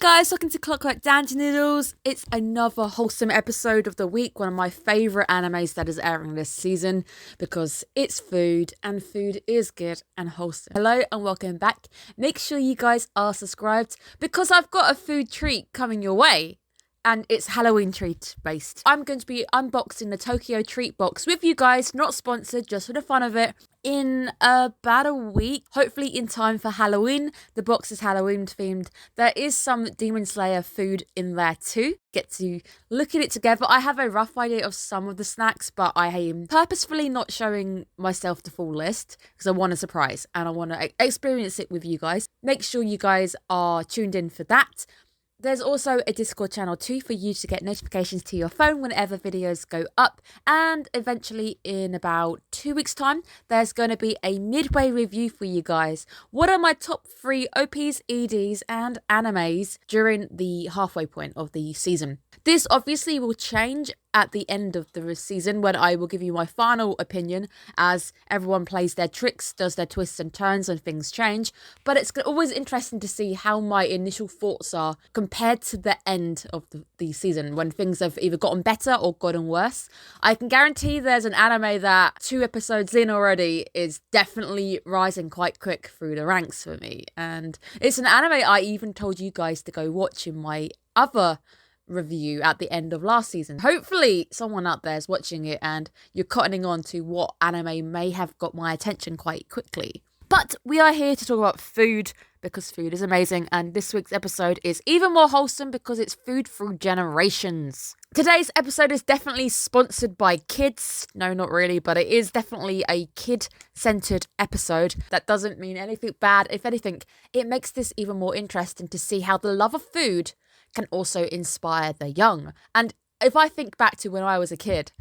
Guys, welcome to Clockwork Noodles. It's another wholesome episode of the week, one of my favourite animes that is airing this season because it's food and food is good and wholesome. Hello and welcome back. Make sure you guys are subscribed because I've got a food treat coming your way. And it's Halloween treat based. I'm going to be unboxing the Tokyo treat box with you guys, not sponsored, just for the fun of it, in about a week, hopefully in time for Halloween. The box is Halloween themed. There is some Demon Slayer food in there too. Get to look at it together. I have a rough idea of some of the snacks, but I am purposefully not showing myself the full list because I want a surprise and I want to experience it with you guys. Make sure you guys are tuned in for that. There's also a Discord channel too for you to get notifications to your phone whenever videos go up. And eventually in about 2 weeks time, there's going to be a midway review for you guys. What are my top 3 OPs, EDs and animes during the halfway point of the season? This obviously will change at the end of the season when I will give you my final opinion as everyone plays their tricks, does their twists and turns and things change. But it's always interesting to see how my initial thoughts are compared to the end of the season when things have either gotten better or gotten worse. I can guarantee there's an anime that 2 episodes in already is definitely rising quite quick through the ranks for me. And it's an anime I even told you guys to go watch in my other review at the end of last season. Hopefully someone out there is watching it and you're cottoning on to what anime may have got my attention quite quickly. But we are here to talk about food because food is amazing, and this week's episode is even more wholesome because it's food through generations. Today's episode is definitely sponsored by kids. No, not really, but it is definitely a kid-centered episode. That doesn't mean anything bad. If anything, it makes this even more interesting to see how the love of food can also inspire the young. And if I think back to when I was a kid,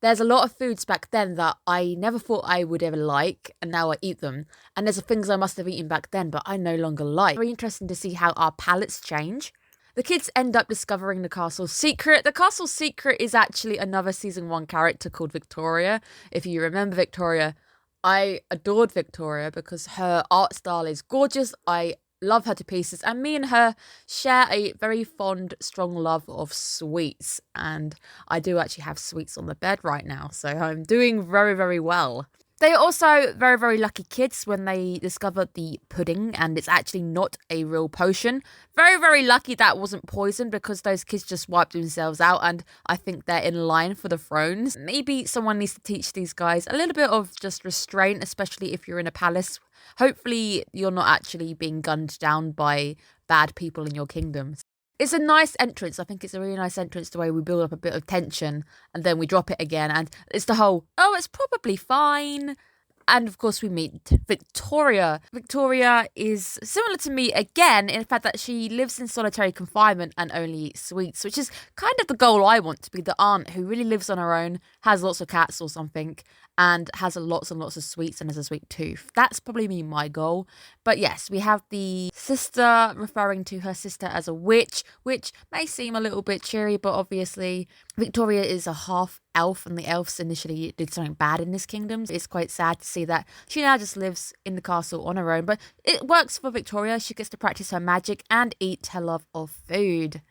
there's a lot of foods back then that I never thought I would ever like, and now I eat them. And there's things I must have eaten back then, but I no longer like. Very interesting to see how our palates change. The kids end up discovering the castle's secret. The castle's secret is actually another season 1 character called Victoria. If you remember Victoria, I adored Victoria because her art style is gorgeous. I love her to pieces, and me and her share a very fond, strong love of sweets, and I do actually have sweets on the bed right now, so I'm doing very, very well. They are also very, very lucky kids when they discover the pudding, and it's actually not a real potion. Very, very lucky that wasn't poison because those kids just wiped themselves out, and I think they're in line for the thrones. Maybe someone needs to teach these guys a little bit of just restraint, especially if you're in a palace. Hopefully you're not actually being gunned down by bad people in your kingdoms. It's a nice entrance. I think it's a really nice entrance the way we build up a bit of tension and then we drop it again. And it's the whole, oh, it's probably fine. And of course we meet Victoria. Victoria is similar to me again in the fact that she lives in solitary confinement and only eats sweets, which is kind of the goal I want, to be the aunt who really lives on her own, has lots of cats or something, and has lots and lots of sweets and has a sweet tooth. That's probably my goal. But yes, we have the sister referring to her sister as a witch, which may seem a little bit cheery, but obviously Victoria is a half elf and the elves initially did something bad in this kingdom. It's quite sad to see that she now just lives in the castle on her own, but it works for Victoria. She gets to practice her magic and eat her love of food.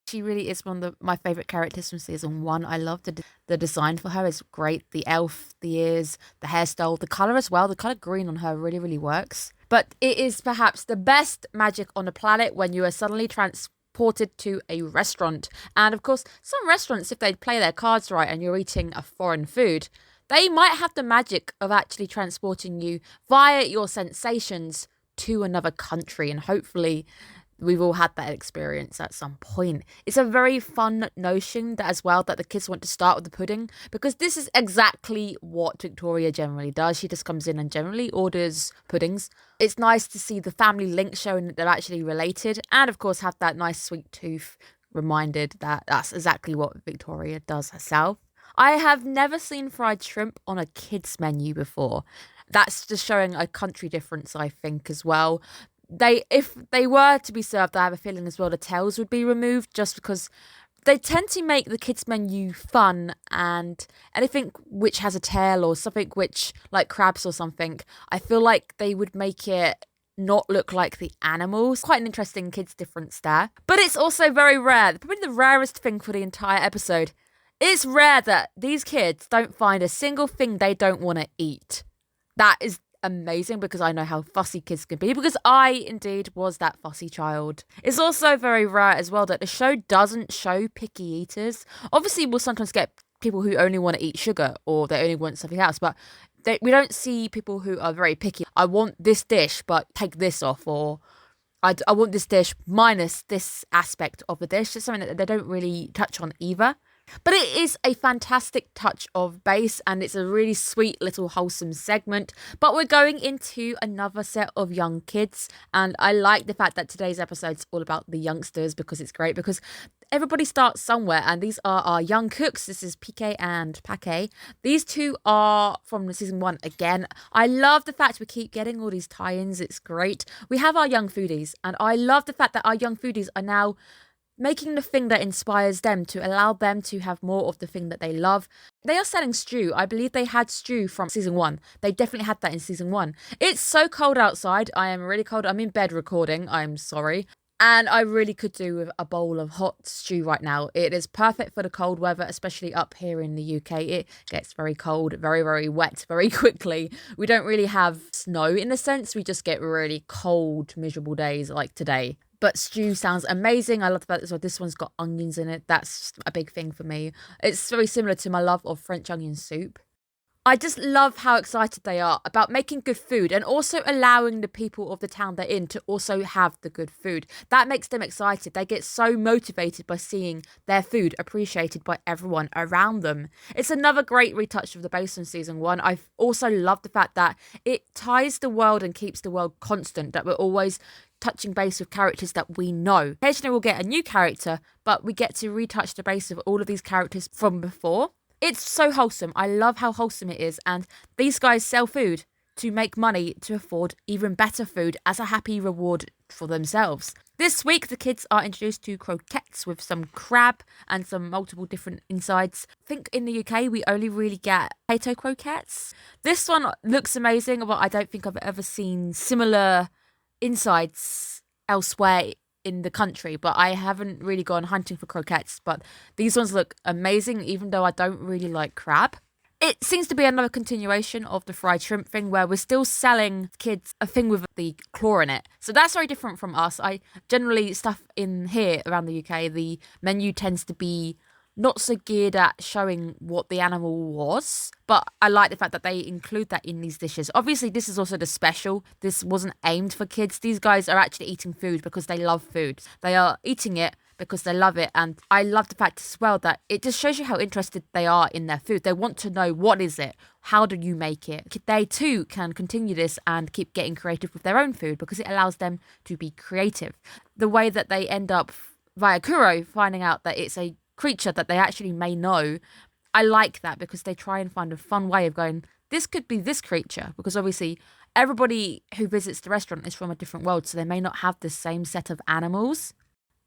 She really is one of my favourite characters from season 1. I love the design for her. It's great. The elf, the ears, the hairstyle, the colour as well. The colour green on her really, really works. But it is perhaps the best magic on the planet when you are suddenly transported to a restaurant. And of course, some restaurants, if they play their cards right and you're eating a foreign food, they might have the magic of actually transporting you via your sensations to another country, and hopefully we've all had that experience at some point. It's a very fun notion that as well that the kids want to start with the pudding, because this is exactly what Victoria generally does. She just comes in and generally orders puddings. It's nice to see the family link showing that they're actually related, and of course have that nice sweet tooth reminded that that's exactly what Victoria does herself. I have never seen fried shrimp on a kids menu before. That's just showing a country difference, I think, as well. If they were to be served, I have a feeling as well the tails would be removed, just because they tend to make the kids menu fun, and anything which has a tail or something which like crabs or something, I feel like they would make it not look like the animals. Quite an interesting kids difference there. But it's also very rare, probably the rarest thing for the entire episode. It's rare that these kids don't find a single thing they don't want to eat. That is amazing because I know how fussy kids can be, because I indeed was that fussy child. It's also very rare as well that the show doesn't show picky eaters. Obviously, we'll sometimes get people who only want to eat sugar or they only want something else, but we don't see people who are very picky. I want this dish, but take this off, or I want this dish minus this aspect of the dish. It's something that they don't really touch on either. But it is a fantastic touch of base, and it's a really sweet little wholesome segment. But we're going into another set of young kids, and I like the fact that today's episode's all about the youngsters, because it's great, because everybody starts somewhere, and these are our young cooks. This is PK and Pake. These two are from season 1 again. I love the fact we keep getting all these tie-ins. It's great. We have our young foodies, and I love the fact that our young foodies are now making the thing that inspires them to allow them to have more of the thing that they love. They are selling stew. I believe they had stew from season 1. They definitely had that in season 1. It's so cold outside. I am really cold. I'm in bed recording. I'm sorry. And I really could do with a bowl of hot stew right now. It is perfect for the cold weather, especially up here in the UK. It gets very cold, very, very wet very quickly. We don't really have snow in a sense. We just get really cold, miserable days like today. But stew sounds amazing. I love that as well. This one's got onions in it. That's a big thing for me. It's very similar to my love of French onion soup. I just love how excited they are about making good food and also allowing the people of the town they're in to also have the good food. That makes them excited. They get so motivated by seeing their food appreciated by everyone around them. It's another great retouch of the base from season 1. I've also loved the fact that it ties the world and keeps the world constant, that we're always touching base with characters that we know. Occasionally we'll get a new character, but we get to retouch the base of all of these characters from before. It's so wholesome. I love how wholesome it is. And these guys sell food to make money to afford even better food as a happy reward for themselves. This week, the kids are introduced to croquettes with some crab and some multiple different insides. I think in the UK, we only really get potato croquettes. This one looks amazing, but I don't think I've ever seen similar insides elsewhere in the country, but I haven't really gone hunting for croquettes, but these ones look amazing, even though I don't really like crab. It seems to be another continuation of the fried shrimp thing, where we're still selling kids a thing with the claw in it. So that's very different from us. I generally, stuff in here around the UK, the menu tends to be not so geared at showing what the animal was, but I like the fact that they include that in these dishes. Obviously, this is also the special. This wasn't aimed for kids. These guys are actually eating food because they love food. They are eating it because they love it, and I love the fact as well that it just shows you how interested they are in their food. They want to know, what is it? How do you make it? They too can continue this and keep getting creative with their own food because it allows them to be creative. The way that they end up via Kuro finding out that it's a creature that they actually may know, I like that, because they try and find a fun way of going, this could be this creature, because obviously everybody who visits the restaurant is from a different world, so they may not have the same set of animals.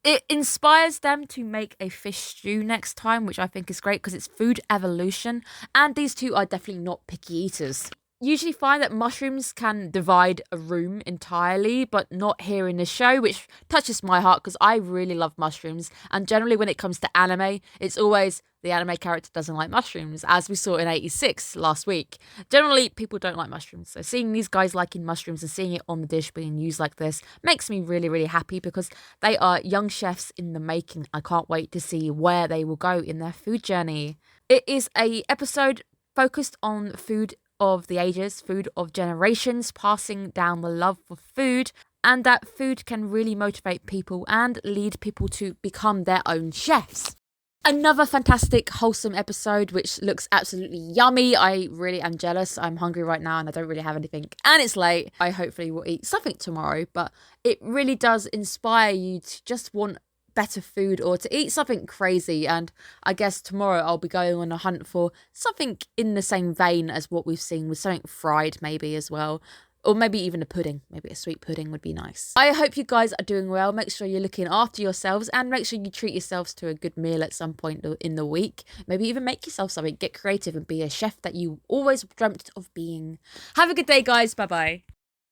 It inspires them to make a fish stew next time, which I think is great because it's food evolution, and these two are definitely not picky eaters. Usually find that mushrooms can divide a room entirely, but not here in the show, which touches my heart because I really love mushrooms. And generally when it comes to anime, it's always the anime character doesn't like mushrooms, as we saw in 86 last week. Generally, people don't like mushrooms. So seeing these guys liking mushrooms and seeing it on the dish being used like this makes me really, really happy, because they are young chefs in the making. I can't wait to see where they will go in their food journey. It is an episode focused on food of the ages, food of generations, passing down the love for food, and that food can really motivate people and lead people to become their own chefs. Another fantastic, wholesome episode, which looks absolutely yummy. I really am jealous. I'm hungry right now and I don't really have anything. And it's late. I hopefully will eat something tomorrow, but it really does inspire you to just want better food or to eat something crazy. And I guess tomorrow I'll be going on a hunt for something in the same vein as what we've seen, with something fried maybe as well. Or maybe even a pudding. Maybe a sweet pudding would be nice. I hope you guys are doing well. Make sure you're looking after yourselves and make sure you treat yourselves to a good meal at some point in the week. Maybe even make yourself something. Get creative and be a chef that you always dreamt of being. Have a good day, guys. Bye-bye.